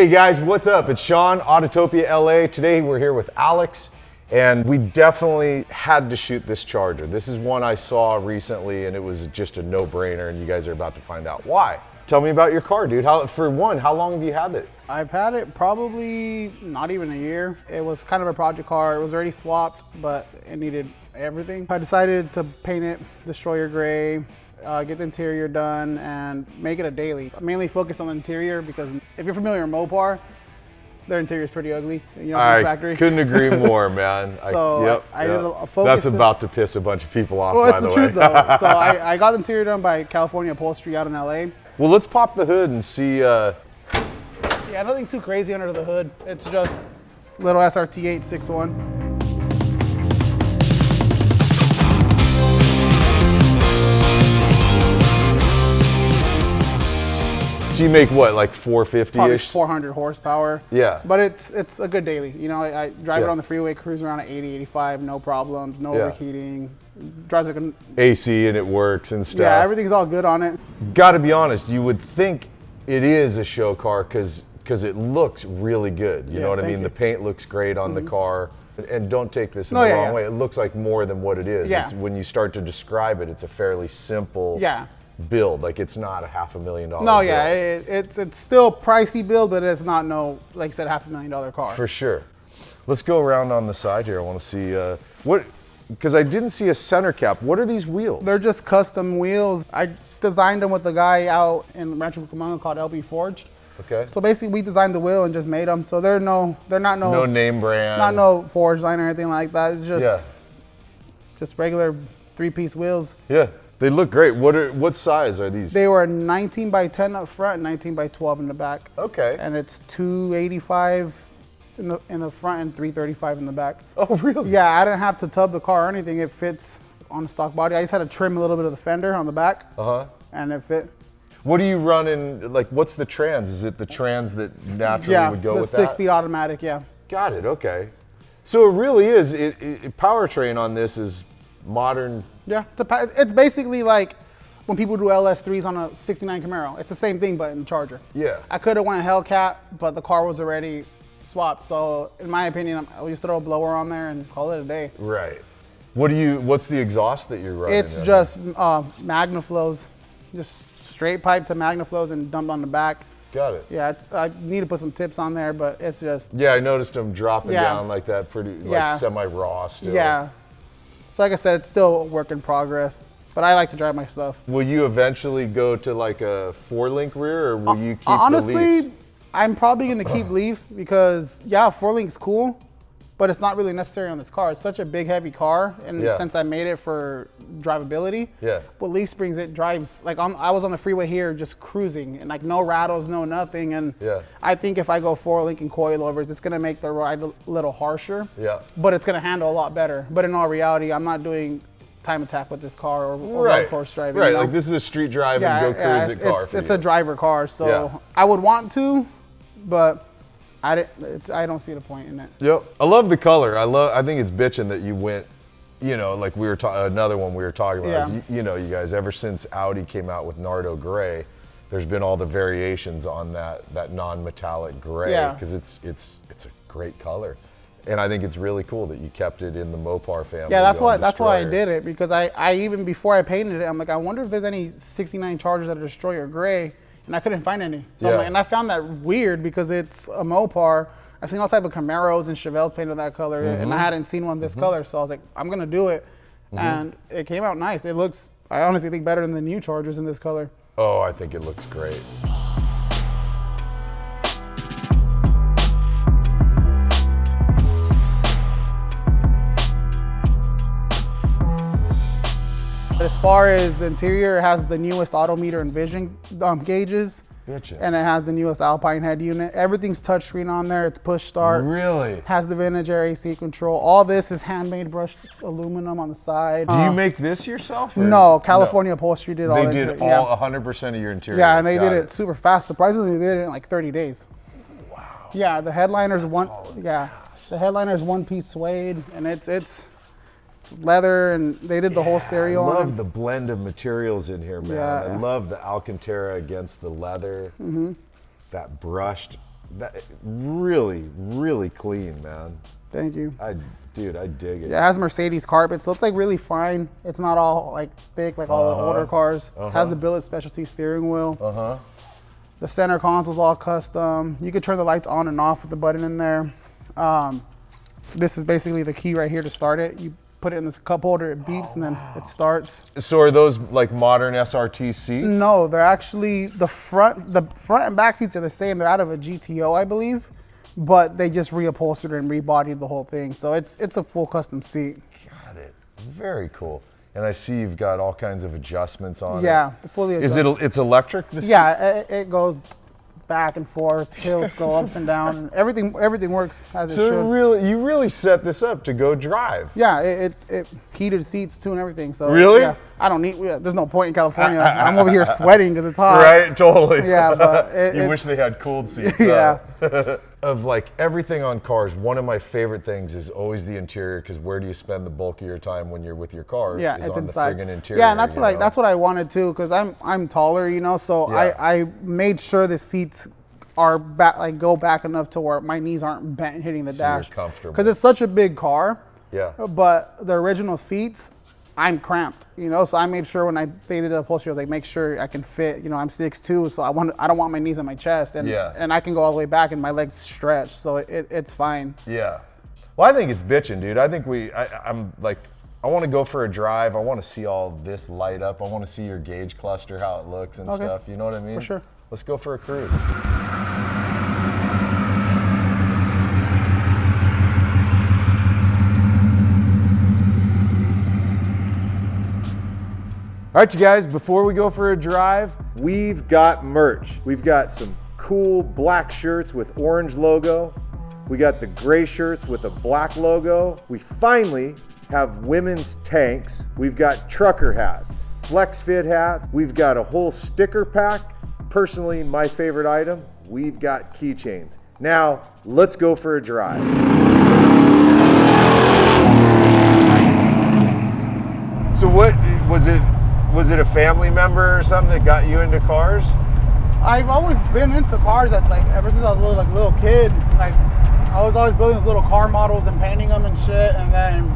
Hey guys, what's up? It's Sean, Autotopia LA. Today we're here with Alex, and we definitely had to shoot this Charger. This is one I saw recently, and it was just a no-brainer, and you guys are about to find out why. Tell me about your car, dude. For one, how long have you had it? I've had it probably not even a year. It was kind of a project car. It was already swapped, but it needed everything. I decided to paint it Destroyer Gray, get the interior done, and make it a daily. I mainly focused on the interior because if you're familiar with Mopar, their interior is pretty ugly. You know, I factory. couldn't agree more, man. So I did a focus. That's about to piss a bunch of people off, well, by the way. it's the truth, though. So I got the interior done by California Upholstery out in LA. Well, let's pop the hood and see. Yeah, nothing too crazy under the hood. It's just little SRT8 6.1. So you make what, like 450-ish? Probably 400 horsepower. Yeah. But it's a good daily. You know, I drive it on the freeway, cruise around at 80, 85, no problems, no overheating. Drives like an AC and it works and stuff. Yeah, everything's all good on it. Gotta be honest, you would think it is a show car because it looks really good. You know what I mean? The paint looks great on the car. And don't take this in the wrong way. It looks like more than what it is. Yeah. It's, when you start to describe it, it's a fairly simple build. Like, it's not a $500,000 No, build. yeah, it's still pricey build, but it's not like I said, $500,000 car. For sure. Let's go around on the side here. I want to see because I didn't see a center cap. What are these wheels? They're just custom wheels. I designed them with a guy out in Rancho Cucamonga called LB Forged. Okay. So basically, we designed the wheel and just made them. So they're not no name brand, not no forge line or anything like that. It's just regular 3-piece wheels. Yeah, they look great. What size are these? They were 19 by 10 up front and 19 by 12 in the back. Okay. And it's 285 in the front and 335 in the back. Oh, really? Yeah, I didn't have to tub the car or anything. It fits on the stock body. I just had to trim a little bit of the fender on the back. And it fit. What do you run in, like, what's the trans? Is it the trans that naturally would go with that? Yeah, the 6-speed automatic, yeah. Got it, okay. So it really is, powertrain on this is modern. Yeah, it's basically like when people do LS3s on a 69 Camaro. It's the same thing, but in the Charger. Yeah. I could have went Hellcat, but the car was already swapped. So in my opinion, I'll just throw a blower on there and call it a day. Right. What's the exhaust that you're running? It's just MagnaFlows, just straight pipe to MagnaFlows and dumped on the back. Got it. Yeah, I need to put some tips on there, but it's just. Yeah, I noticed them dropping down like that, pretty like semi-raw still. Yeah. So like I said, it's still a work in progress, but I like to drive my stuff. Will you eventually go to like a 4-link rear, or will you keep honestly, the leafs? I'm probably going to keep leafs because 4-link's cool, but it's not really necessary on this car. It's such a big, heavy car, and since I made it for drivability, with leaf springs, it drives, like I was on the freeway here just cruising, and like no rattles, no nothing, and I think if I go 4-link and coilovers, it's gonna make the ride a little harsher, but it's gonna handle a lot better. But in all reality, I'm not doing time attack with this car or road course driving. Right, you know? like this is a street drive and go cruise it car It's a driver car, so I would want to, but I don't see the point in it. Yep, I love the color. I think it's bitching that you went, you know, like we were another one we were talking about. Is, you know, you guys, ever since Audi came out with Nardo Gray, there's been all the variations on that non-metallic gray because it's a great color, and I think it's really cool that you kept it in the Mopar family. Yeah, that's why I did it, because I even before I painted it, I'm like, I wonder if there's any 69 Chargers that are Destroyer Gray. And I couldn't find any. So I'm like, and I found that weird because it's a Mopar. I've seen all type of Camaros and Chevelles painted that color, and I hadn't seen one this color. So I was like, I'm gonna do it, and it came out nice. It looks, I honestly think, better than the new Chargers in this color. Oh, I think it looks great. As far as the interior, it has the newest Autometer and Vision gauges. And it has the newest Alpine head unit. Everything's touchscreen on there. It's push start. Really? Has the vintage air AC control. All this is handmade brushed aluminum on the side. Do you make this yourself? No, California Upholstery did all that. They did all 100% of your interior. Yeah, and they did it super fast. Surprisingly, they did it in like 30 days. Wow. Yeah, the headliner's the headliner's one-piece suede, and it's leather, and they did the whole stereo. I love the blend of materials in here, man. I love the Alcantara against the leather. That brushed that really, really clean, man. Thank you. Dude, I dig it. Yeah, it has Mercedes carpet, so it's like really fine. It's not all like thick like all the older cars. Has the billet specialty steering wheel. The center console's all custom. You can turn the lights on and off with the button in there. This is basically the key right here to start it. You put it in this cup holder, it beeps, and then it starts. So are those like modern SRT seats? No, they're actually the front and back seats are the same. They're out of a GTO, I believe, but they just reupholstered and rebodied the whole thing. So it's a full custom seat. Got it. Very cool. And I see you've got all kinds of adjustments on it. Yeah, fully adjusted. It's electric? Yeah, it goes back and forth, tilts, go ups and down, and everything works as it should. So you really set this up to go drive. Yeah, it heated seats too and everything. So really? Yeah, I don't need. There's no point in California. I'm over here sweating because it's hot. Right, totally. Yeah, but you wish they had cooled seats. Yeah. Of like everything on cars, one of my favorite things is always the interior, because where do you spend the bulk of your time when you're with your car? Yeah, is it's on inside. the friggin' interior. Yeah, and that's what I wanted too, because I'm taller, you know, so yeah. I made sure the seats are back, like go back enough to where my knees aren't bent hitting the dash. You're comfortable. Because it's such a big car. Yeah. But the original seats, I'm cramped, you know, so I made sure when they did the upholstery, I was like, make sure I can fit, you know, I'm 6'2", so I don't want my knees on my chest, and I can go all the way back and my legs stretch, so it's fine. Yeah. Well, I think it's bitching, dude. I think I'm like, I want to go for a drive. I want to see all this light up. I want to see your gauge cluster, how it looks and stuff. You know what I mean? For sure. Let's go for a cruise. All right, you guys, before we go for a drive, we've got merch. We've got some cool black shirts with orange logo. We got the gray shirts with a black logo. We finally have women's tanks. We've got trucker hats, flex fit hats. We've got a whole sticker pack. Personally, my favorite item, we've got keychains. Now, let's go for a drive. So what was it? Was it a family member or something that got you into cars? I've always been into cars. That's like ever since I was a little kid. Like I was always building those little car models and painting them and shit. And then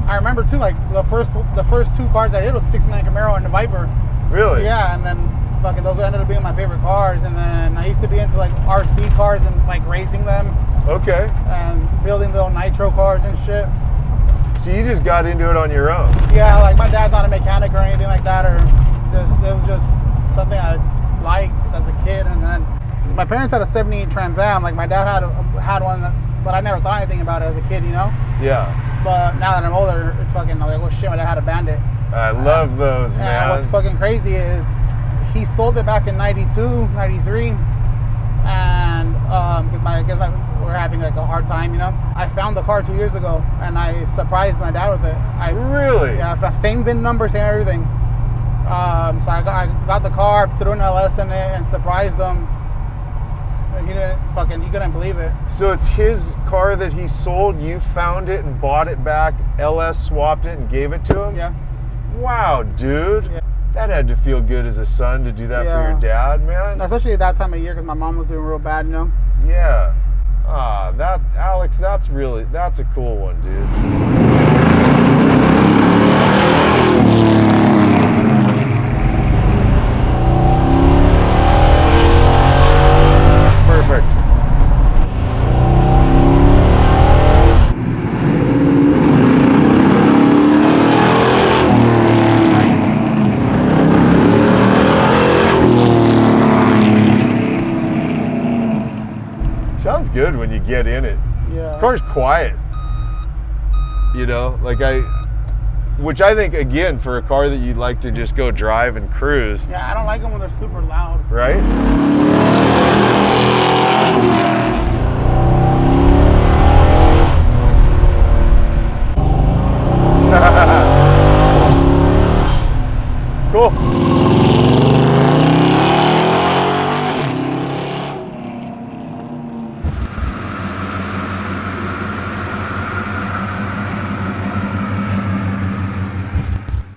I remember too, like the first two cars I did was '69 Camaro and the Viper. Really? Yeah, and then fucking those ended up being my favorite cars. And then I used to be into like RC cars and like racing them. Okay. And building little nitro cars and shit. So you just got into it on your own? Yeah, like my dad's not a mechanic or anything like that, or it was just something I liked as a kid. And then my parents had a '78 Trans Am. Like my dad had one, but I never thought anything about it as a kid, you know? Yeah. But now that I'm older, it's fucking like, oh shit, my dad had a Bandit. I love those, man. And what's fucking crazy is he sold it back in '92, '93, and because we're having like a hard time, you know. I found the car 2 years ago, and I surprised my dad with it. Really? Yeah, same VIN number, same everything. So I got the car, threw an LS in it, and surprised him. He couldn't believe it. So it's his car that he sold. You found it and bought it back. LS swapped it and gave it to him. Yeah. Wow, dude. Yeah. That had to feel good as a son to do that for your dad, man. Especially at that time of year, because my mom was doing real bad, you know. Yeah. Alex, that's a cool one, dude. Perfect. Sounds good when you get in it. Yeah. The car's quiet. You know, which I think, again, for a car that you'd like to just go drive and cruise. Yeah, I don't like them when they're super loud. Right? Cool.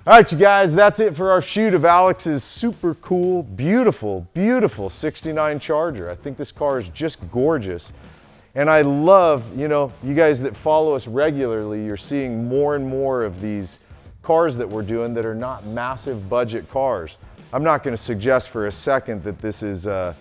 All right, you guys, that's it for our shoot of Alex's super cool, beautiful, beautiful 69 Charger. I think this car is just gorgeous. And I love, you know, you guys that follow us regularly, you're seeing more and more of these cars that we're doing that are not massive budget cars. I'm not going to suggest for a second that this is a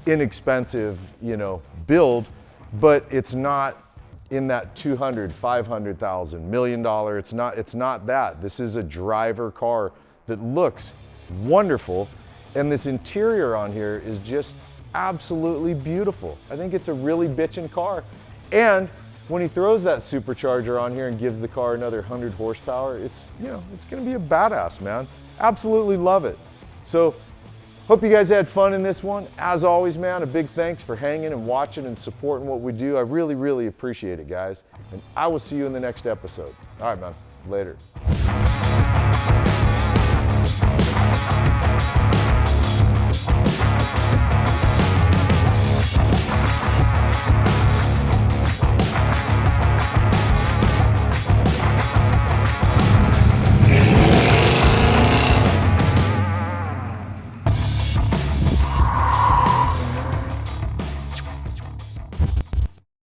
inexpensive, you know, build, but it's not in that 200, 500,000, $1 million. It's not that. This is a driver car that looks wonderful. And this interior on here is just absolutely beautiful. I think it's a really bitchin' car. And when he throws that supercharger on here and gives the car another 100 horsepower, it's, you know, it's gonna be a badass, man. Absolutely love it. So, hope you guys had fun in this one. As always, man, a big thanks for hanging and watching and supporting what we do. I really, really appreciate it, guys. And I will see you in the next episode. All right, man. Later.